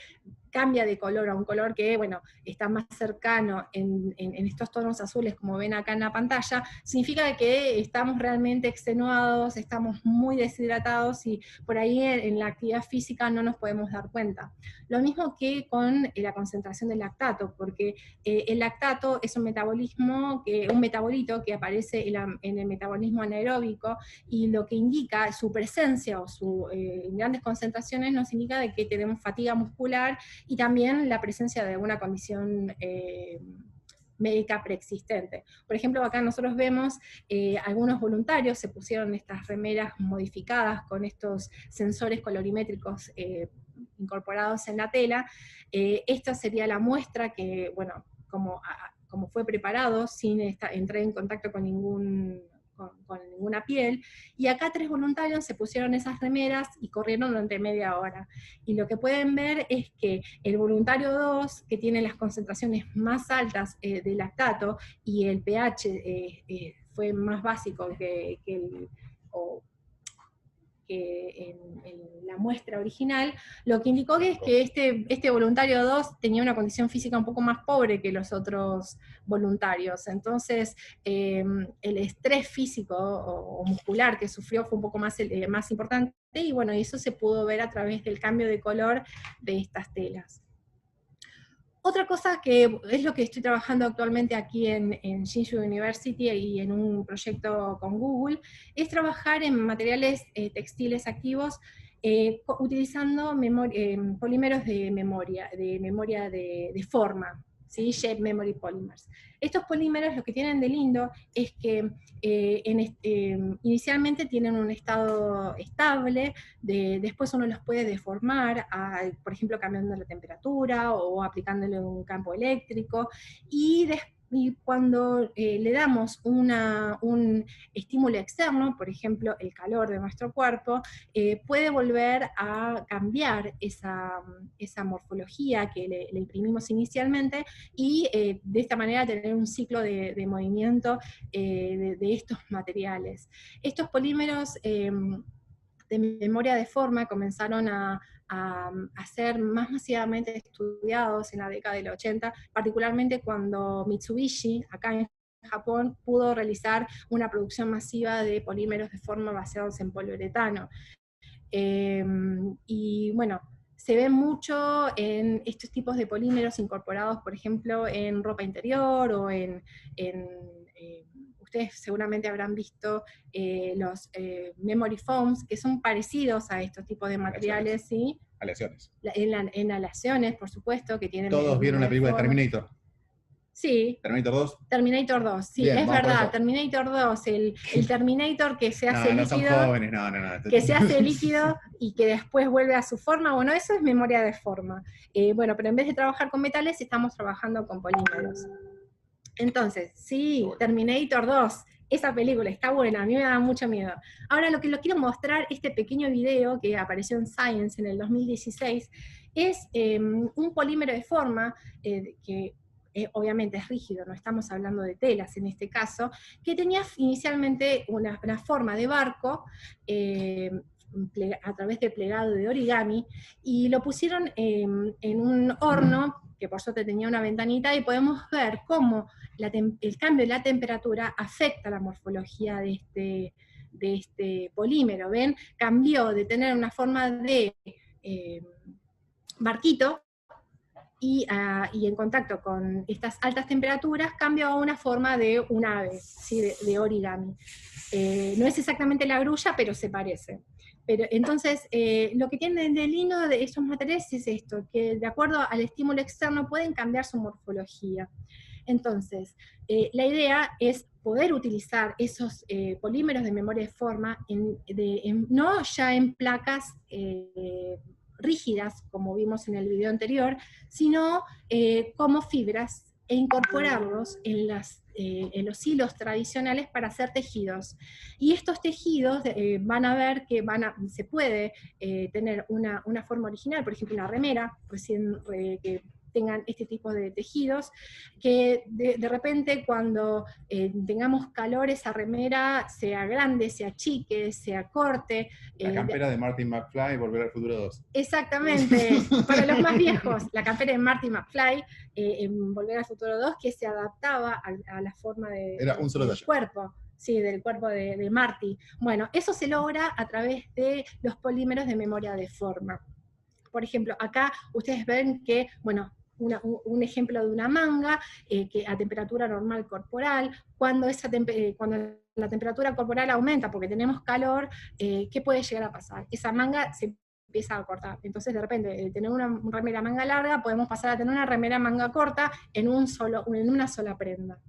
cambia de color a un color que, bueno, está más cercano en estos tonos azules, como ven acá en la pantalla, significa que estamos realmente extenuados, estamos muy deshidratados, y por ahí en la actividad física no nos podemos dar cuenta. Lo mismo que con la concentración del lactato, porque el lactato es un metabolito que aparece en el metabolismo anaeróbico, y lo que indica su presencia en grandes concentraciones nos indica de que tenemos fatiga muscular, y también la presencia de alguna condición médica preexistente. Por ejemplo, acá nosotros vemos algunos voluntarios se pusieron estas remeras modificadas con estos sensores colorimétricos incorporados en la tela. Esta sería la muestra que, bueno, como fue preparado, sin entrar en contacto con ninguna piel, y acá 3 voluntarios se pusieron esas remeras y corrieron durante media hora. Y lo que pueden ver es que el voluntario 2, que tiene las concentraciones más altas de lactato, y el pH fue más básico que en la muestra original, lo que indicó es que este voluntario 2 tenía una condición física un poco más pobre que los otros voluntarios. Entonces, el estrés físico o muscular que sufrió fue un poco más importante, y bueno, eso se pudo ver a través del cambio de color de estas telas. Otra cosa que es lo que estoy trabajando actualmente aquí en Hsinchu University y en un proyecto con Google, es trabajar en materiales textiles activos utilizando polímeros de memoria de forma, ¿sí? Shape Memory Polymers. Estos polímeros lo que tienen de lindo es que inicialmente tienen un estado estable, después uno los puede deformar, por ejemplo cambiando la temperatura o aplicándole un campo eléctrico, y y cuando le damos un estímulo externo, por ejemplo, el calor de nuestro cuerpo, puede volver a cambiar esa morfología que le imprimimos inicialmente, y de esta manera tener un ciclo de movimiento de estos materiales. Estos polímeros de memoria de forma comenzaron a ser más masivamente estudiados en la década del 80, particularmente cuando Mitsubishi, acá en Japón, pudo realizar una producción masiva de polímeros de forma basados en poliuretano. Y bueno, se ve mucho en estos tipos de polímeros incorporados, por ejemplo, en ropa interior o ustedes seguramente habrán visto los memory foams, que son parecidos a estos tipos de materiales, ¿sí? Aleaciones. En aleaciones, por supuesto, que tienen... Todos vieron la película de Terminator. Sí. ¿Terminator 2? Terminator 2, sí, bien, es verdad, Terminator 2, el Terminator que se hace líquido. No son jóvenes, no. Que se hace líquido y que después vuelve a su forma, bueno, eso es memoria de forma. Bueno, pero en vez de trabajar con metales, estamos trabajando con polímeros. Entonces, sí, Terminator 2, esa película está buena, a mí me da mucho miedo. Ahora lo que lo quiero mostrar, este pequeño video que apareció en Science en el 2016, es un polímero de forma que obviamente es rígido, no estamos hablando de telas en este caso, que tenía inicialmente una forma de barco, a través de plegado de origami, y lo pusieron en un horno, que por suerte tenía una ventanita, y podemos ver cómo el cambio de la temperatura afecta la morfología de este polímero. ¿Ven? Cambió de tener una forma de barquito, y en contacto con estas altas temperaturas cambió a una forma de un ave, ¿sí? de origami. No es exactamente la grulla, pero se parece. Pero, entonces, lo que tienen de lindo de estos materiales es esto, que de acuerdo al estímulo externo pueden cambiar su morfología. Entonces, la idea es poder utilizar esos polímeros de memoria de forma, no ya en placas rígidas, como vimos en el video anterior, sino como fibras, e incorporarlos en los hilos tradicionales para hacer tejidos. Y estos tejidos van a ver que se puede tener una forma original, por ejemplo una remera, que tengan este tipo de tejidos, que de repente cuando tengamos calor esa remera sea grande, sea chique, sea corte. La campera de Marty McFly, Volver al Futuro 2. Exactamente, para los más viejos, la campera de Marty McFly, en Volver al Futuro 2, que se adaptaba a la forma Era un solo del cuerpo. Sí, del cuerpo de Marty. Bueno, eso se logra a través de los polímeros de memoria de forma. Por ejemplo, acá ustedes ven que, bueno, un ejemplo de una manga que a temperatura normal corporal, cuando la temperatura corporal aumenta porque tenemos calor, ¿qué puede llegar a pasar? Esa manga se empieza a cortar. Entonces, de repente, de tener una remera manga larga, podemos pasar a tener una remera manga corta en una sola prenda.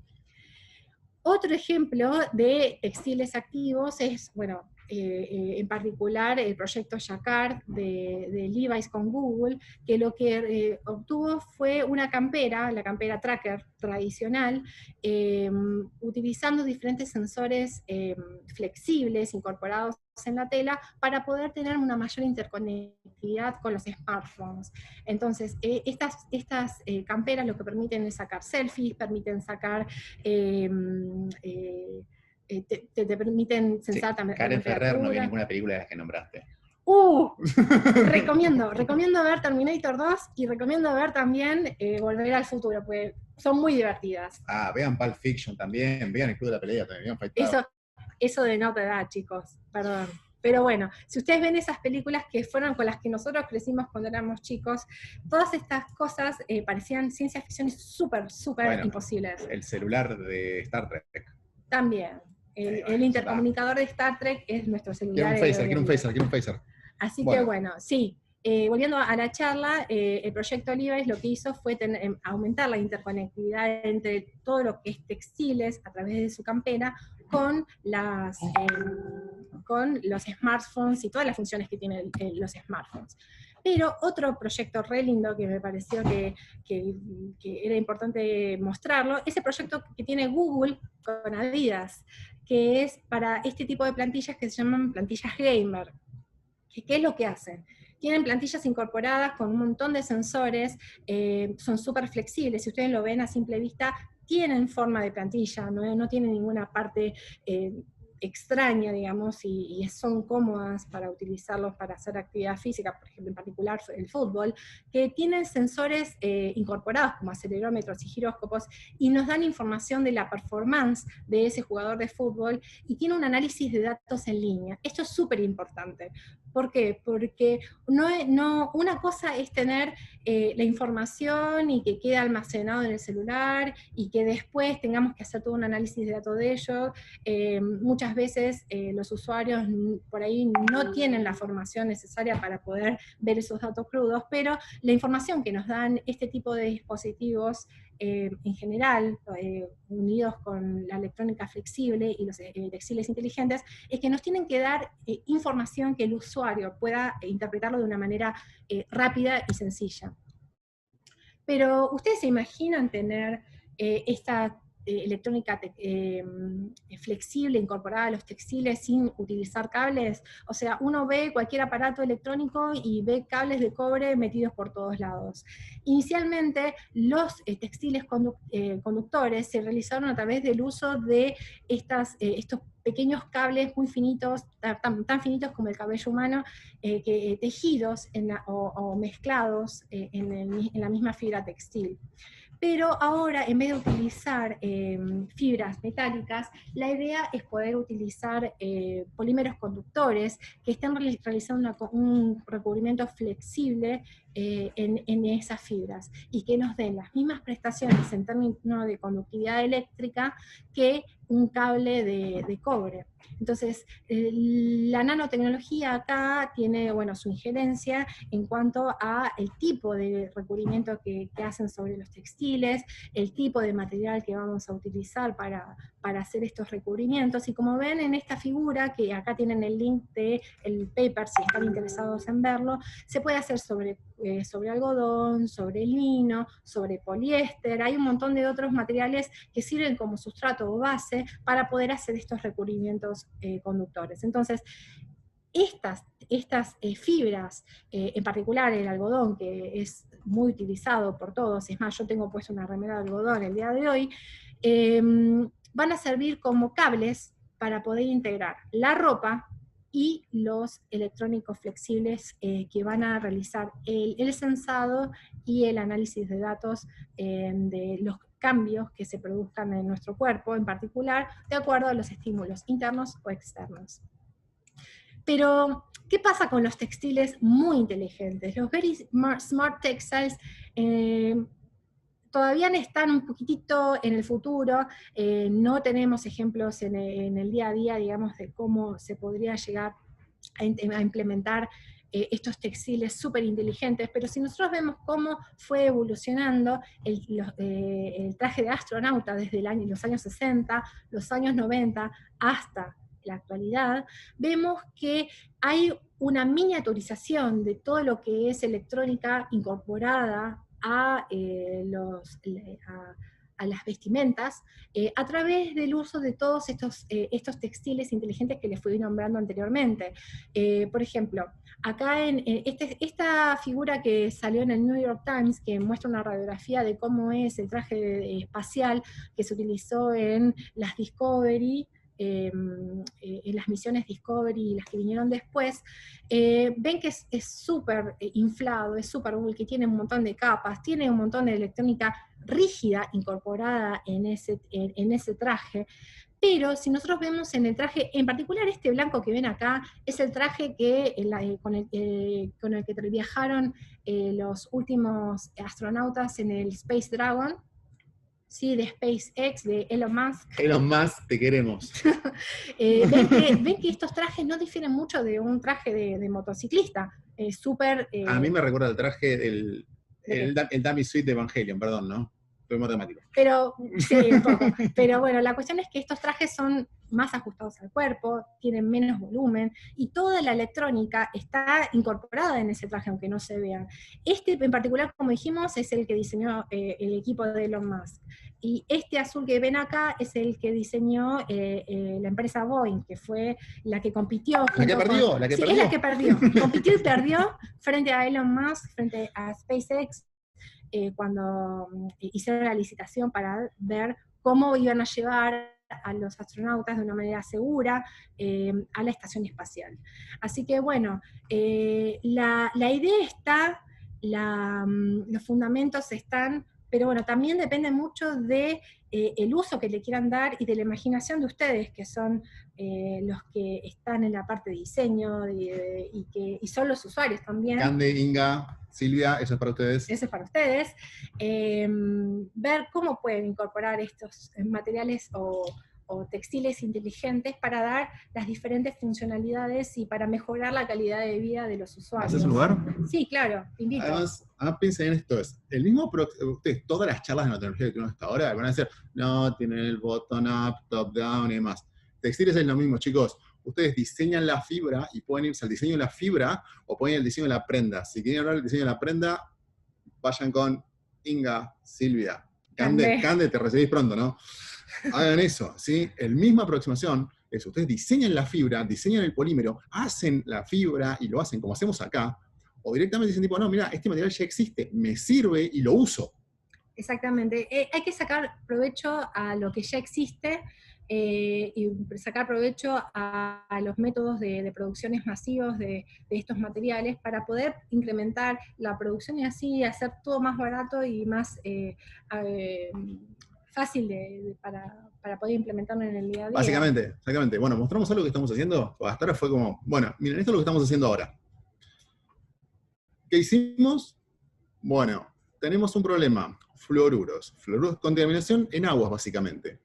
Otro ejemplo de textiles activos es, bueno, en particular el proyecto Jacquard de Levi's con Google, que lo que obtuvo fue una campera, la campera Tracker tradicional, utilizando diferentes sensores flexibles incorporados en la tela para poder tener una mayor interconectividad con los smartphones. Entonces, estas camperas lo que permiten es sacar selfies, permiten sacar te permiten sensar también. Karen Ferrer no vio ninguna película de las que nombraste. Recomiendo ver Terminator 2 y recomiendo ver también Volver al Futuro, porque son muy divertidas. Vean Pulp Fiction también, vean El Club de la Pelea también, eso de no te da, chicos, perdón. Pero bueno, si ustedes ven esas películas que fueron con las que nosotros crecimos cuando éramos chicos, todas estas cosas parecían ciencia ficción súper imposibles. El celular de Star Trek. También. El intercomunicador de Star Trek es nuestro celular. Quiero un phaser. Así que bueno, sí. Volviendo a la charla, el proyecto Levi's lo que hizo fue aumentar la interconectividad entre todo lo que es textiles a través de su campera con los smartphones y todas las funciones que tienen los smartphones. Pero otro proyecto re lindo que me pareció que era importante mostrarlo, es el proyecto que tiene Google con Adidas, que es para este tipo de plantillas que se llaman plantillas gamer. ¿Qué es lo que hacen? Tienen plantillas incorporadas con un montón de sensores, son súper flexibles, si ustedes lo ven a simple vista, tienen forma de plantilla, no tienen ninguna parte extraña, digamos, y son cómodas para utilizarlos para hacer actividad física, por ejemplo, en particular el fútbol, que tienen sensores incorporados como acelerómetros y giróscopos, y nos dan información de la performance de ese jugador de fútbol, y tiene un análisis de datos en línea. Esto es súper importante. ¿Por qué? Porque una cosa es tener la información y que quede almacenado en el celular y que después tengamos que hacer todo un análisis de datos de ello. Muchas veces los usuarios por ahí no tienen la formación necesaria para poder ver esos datos crudos, pero la información que nos dan este tipo de dispositivos en general, unidos con la electrónica flexible y los textiles inteligentes, es que nos tienen que dar información que el usuario pueda interpretarlo de una manera rápida y sencilla. Pero ¿ustedes se imaginan tener esta electrónica flexible incorporada a los textiles sin utilizar cables? O sea, uno ve cualquier aparato electrónico y ve cables de cobre metidos por todos lados. Inicialmente, los textiles conductores se realizaron a través del uso de estos pequeños cables muy finitos, tan finitos como el cabello humano, tejidos o mezclados en la misma fibra textil. Pero ahora, en vez de utilizar fibras metálicas, la idea es poder utilizar polímeros conductores que estén realizando un recubrimiento flexible en esas fibras, y que nos den las mismas prestaciones en términos de conductividad eléctrica que un cable de cobre. Entonces, la nanotecnología acá tiene, bueno, su injerencia en cuanto a el tipo de recubrimiento que hacen sobre los textiles, el tipo de material que vamos a utilizar para hacer estos recubrimientos, y como ven en esta figura, que acá tienen el link del paper si están interesados en verlo, se puede hacer sobre algodón, sobre lino, sobre poliéster, hay un montón de otros materiales que sirven como sustrato o base para poder hacer estos recubrimientos conductores. Entonces, estas fibras, en particular el algodón, que es muy utilizado por todos, es más, yo tengo puesto una remera de algodón el día de hoy, van a servir como cables para poder integrar la ropa y los electrónicos flexibles que van a realizar el sensado y el análisis de datos de los cambios que se produzcan en nuestro cuerpo, en particular, de acuerdo a los estímulos internos o externos. Pero, ¿qué pasa con los textiles muy inteligentes? Los Very Smart Textiles todavía están un poquitito en el futuro, no tenemos ejemplos en el día a día, digamos, de cómo se podría llegar a implementar estos textiles súper inteligentes, pero si nosotros vemos cómo fue evolucionando el traje de astronauta desde los años 60, los años 90, hasta la actualidad, vemos que hay una miniaturización de todo lo que es electrónica incorporada a las vestimentas, a través del uso de todos estos textiles inteligentes que les fui nombrando anteriormente. Por ejemplo, acá en esta figura que salió en el New York Times, que muestra una radiografía de cómo es el traje espacial que se utilizó en las Discovery, en las misiones Discovery y las que vinieron después, ven que es súper inflado, es súper cool, que tiene un montón de capas, tiene un montón de electrónica rígida incorporada en ese traje. Pero si nosotros vemos en el traje, en particular este blanco que ven acá, es el traje con el que viajaron los últimos astronautas en el Space Dragon, ¿sí? De SpaceX, de Elon Musk. Elon Musk, te queremos. Ven que estos trajes no difieren mucho de un traje de motociclista. Súper... A mí me recuerda el traje, el dummy suit de Evangelion, perdón, ¿no? Soy matemático. Pero, sí, un poco. Pero bueno, la cuestión es que estos trajes son más ajustados al cuerpo, tienen menos volumen, y toda la electrónica está incorporada en ese traje, aunque no se vea. Este en particular, como dijimos, es el que diseñó el equipo de Elon Musk. Y este azul que ven acá es el que diseñó la empresa Boeing, que fue la que compitió. ¿La que perdió? ¿La que sí, perdió? es la que perdió. Compitió y perdió frente a Elon Musk, frente a SpaceX, cuando hicieron la licitación para ver cómo iban a llevar a los astronautas de una manera segura a la estación espacial. Así que bueno, la idea está, los fundamentos están, pero bueno, también depende mucho de el uso que le quieran dar y de la imaginación de ustedes, que son los que están en la parte de diseño y son los usuarios también. Cande, Inga, Silvia, eso es para ustedes. Eso es para ustedes. Ver cómo pueden incorporar estos materiales o textiles inteligentes para dar las diferentes funcionalidades y para mejorar la calidad de vida de los usuarios. ¿Haces un lugar? Sí, claro, te invito. Además piensen en esto, es el mismo, ustedes, todas las charlas de tecnología que tenemos hasta ahora, van a decir, no, tienen el bottom up, top down y demás. Textiles es lo mismo, chicos. Ustedes diseñan la fibra y pueden irse al diseño de la fibra o pueden ir al diseño de la prenda. Si quieren hablar del diseño de la prenda, vayan con Inga, Silvia. Cande, te recibís pronto, ¿no? Hagan eso, ¿sí? El misma aproximación es, ustedes diseñan la fibra, diseñan el polímero, hacen la fibra y lo hacen como hacemos acá, o directamente dicen tipo, no, mira, este material ya existe, me sirve y lo uso. Exactamente. Hay que sacar provecho a lo que ya existe y sacar provecho a los métodos de producciones masivos de estos materiales para poder incrementar la producción y así hacer todo más barato y más fácil para poder implementarlo en el día a día. Básicamente, exactamente. Bueno, mostramos algo que estamos haciendo. Hasta ahora fue como, bueno, miren, esto es lo que estamos haciendo ahora. ¿Qué hicimos? Bueno, tenemos un problema. Fluoruros. Fluoruros, contaminación en aguas, básicamente.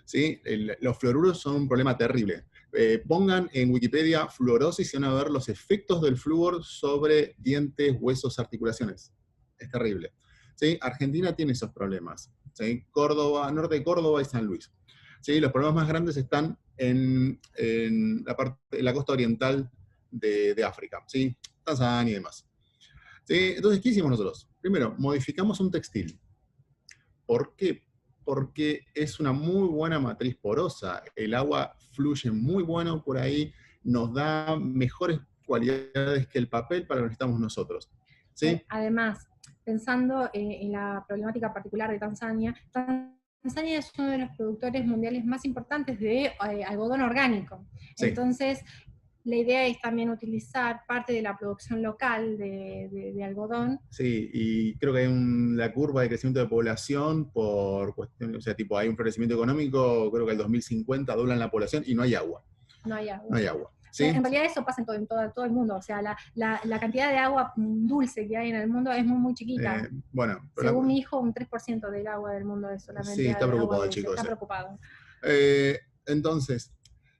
¿Sí? Los fluoruros son un problema terrible. Pongan en Wikipedia fluorosis y van a ver los efectos del flúor sobre dientes, huesos, articulaciones. Es terrible. ¿Sí? Argentina tiene esos problemas. ¿Sí? Córdoba, norte de Córdoba y San Luis. ¿Sí? Los problemas más grandes están en la costa oriental de África. ¿Sí? Tanzania y demás. ¿Sí? Entonces, ¿qué hicimos nosotros? Primero, modificamos un textil. ¿Por qué? Porque es una muy buena matriz porosa. El agua fluye muy bueno por ahí, nos da mejores cualidades que el papel para lo que necesitamos nosotros. ¿Sí? Además, pensando en la problemática particular de Tanzania, Tanzania es uno de los productores mundiales más importantes de algodón orgánico. Sí. Entonces, la idea es también utilizar parte de la producción local de algodón. Sí, y creo que hay la curva de crecimiento de población por cuestión, o sea, tipo, hay un florecimiento económico, creo que el 2050 doblan la población y no hay agua. No hay agua. No hay agua. ¿Sí? En realidad eso pasa en todo el mundo, o sea, la cantidad de agua dulce que hay en el mundo es muy, muy chiquita. Bueno, según mi hijo, un 3% del agua del mundo es solamente. Sí, está preocupado el chico. Está preocupado. Entonces,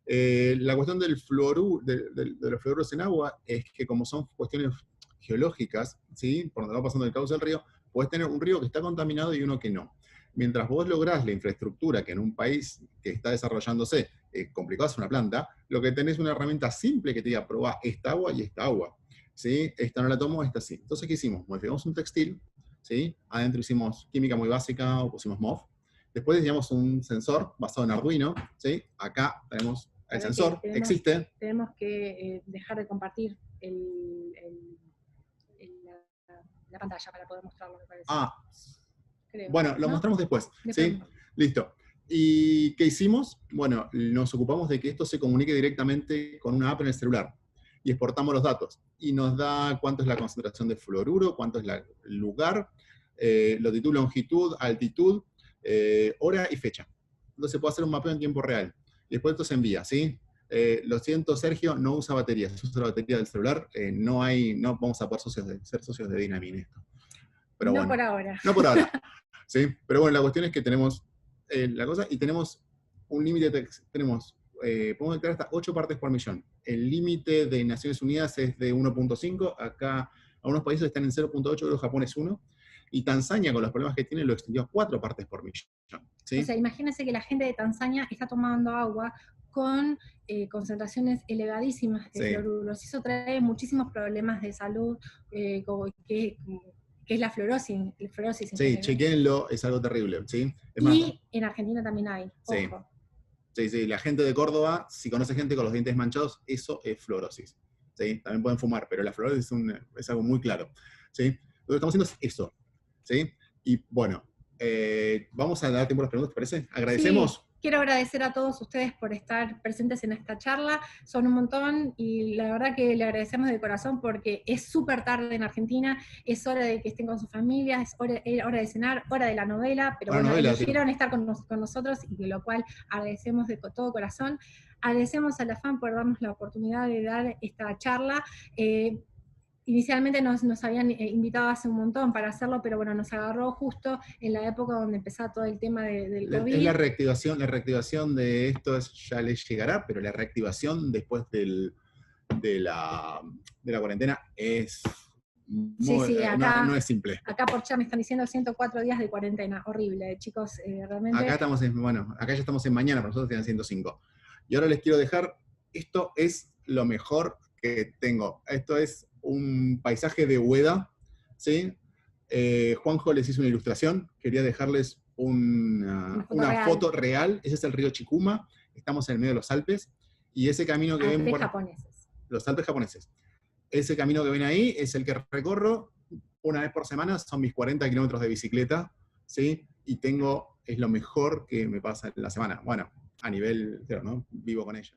la cuestión del de los fluoruros en agua es que como son cuestiones geológicas, ¿sí? Por donde va pasando el cauce del río, puedes tener un río que está contaminado y uno que no. Mientras vos lográs la infraestructura que en un país que está desarrollándose complicado es una planta, lo que tenés es una herramienta simple que te diga, probá esta agua y esta agua. ¿Sí? Esta no la tomo, esta sí. Entonces, ¿qué hicimos? Modificamos un textil, ¿sí? Adentro hicimos química muy básica o pusimos MOF. Después diseñamos un sensor basado en Arduino, ¿sí? Acá tenemos el sensor, existe. Tenemos que dejar de compartir la pantalla para poder mostrarlo, me parece. Creo. Bueno, lo mostramos después, ¿sí? Listo. ¿Y qué hicimos? Bueno, nos ocupamos de que esto se comunique directamente con una app en el celular. Y exportamos los datos. Y nos da cuánto es la concentración de fluoruro, cuánto es el lugar, latitud, longitud, altitud, hora y fecha. Entonces se puede hacer un mapeo en tiempo real. Y después esto se envía, ¿sí? Lo siento, Sergio, no usa batería. Si usa la batería del celular, no vamos a poder ser socios de Dynami en esto. Pero no bueno, por ahora. No por ahora. ¿Sí? Pero bueno, la cuestión es que tenemos la cosa y tenemos un límite, podemos declarar hasta 8 partes por millón. El límite de Naciones Unidas es de 1.5, acá algunos países están en 0.8, pero Japón es 1. Y Tanzania, con los problemas que tiene, lo extendió a 4 partes por millón. ¿Sí? O sea, imagínense que la gente de Tanzania está tomando agua con concentraciones elevadísimas de fluoruros. Eso trae muchísimos problemas de salud, como que es la fluorosis. Sí, chequéenlo, es algo terrible. ¿Sí? Es más, y en Argentina también hay, ojo. Sí, la gente de Córdoba, si conoce gente con los dientes manchados, eso es fluorosis. ¿Sí? También pueden fumar, pero la fluorosis es algo muy claro. ¿Sí? Lo que estamos haciendo es eso. ¿Sí? Y bueno, vamos a dar tiempo a las preguntas, ¿te parece? Agradecemos. Sí. Quiero agradecer a todos ustedes por estar presentes en esta charla, son un montón y la verdad que le agradecemos de corazón porque es súper tarde en Argentina, es hora de que estén con sus familias, es hora de cenar, hora de la novela, pero bueno, eligieron estar con nosotros y de lo cual agradecemos de todo corazón. Agradecemos a la FAM por darnos la oportunidad de dar esta charla. Inicialmente nos habían invitado hace un montón para hacerlo, pero bueno, nos agarró justo en la época donde empezaba todo el tema del COVID. Es la reactivación de esto ya les llegará, pero la reactivación después de la cuarentena es acá, no es simple. Acá por chat me están diciendo 104 días de cuarentena, horrible, chicos, realmente. Acá ya estamos en mañana, para nosotros tienen 105. Y ahora les quiero dejar, esto es lo mejor que tengo. Esto es un paisaje de Hueda, ¿sí? Juanjo les hizo una ilustración, quería dejarles una foto real. Ese es el río Chicuma, estamos en el medio de los Alpes, y ese camino que ven por... Los Alpes japoneses. Ese camino que ven ahí es el que recorro una vez por semana, son mis 40 kilómetros de bicicleta, ¿sí? Y es lo mejor que me pasa en la semana. Bueno, a nivel, ¿no? Vivo con ella.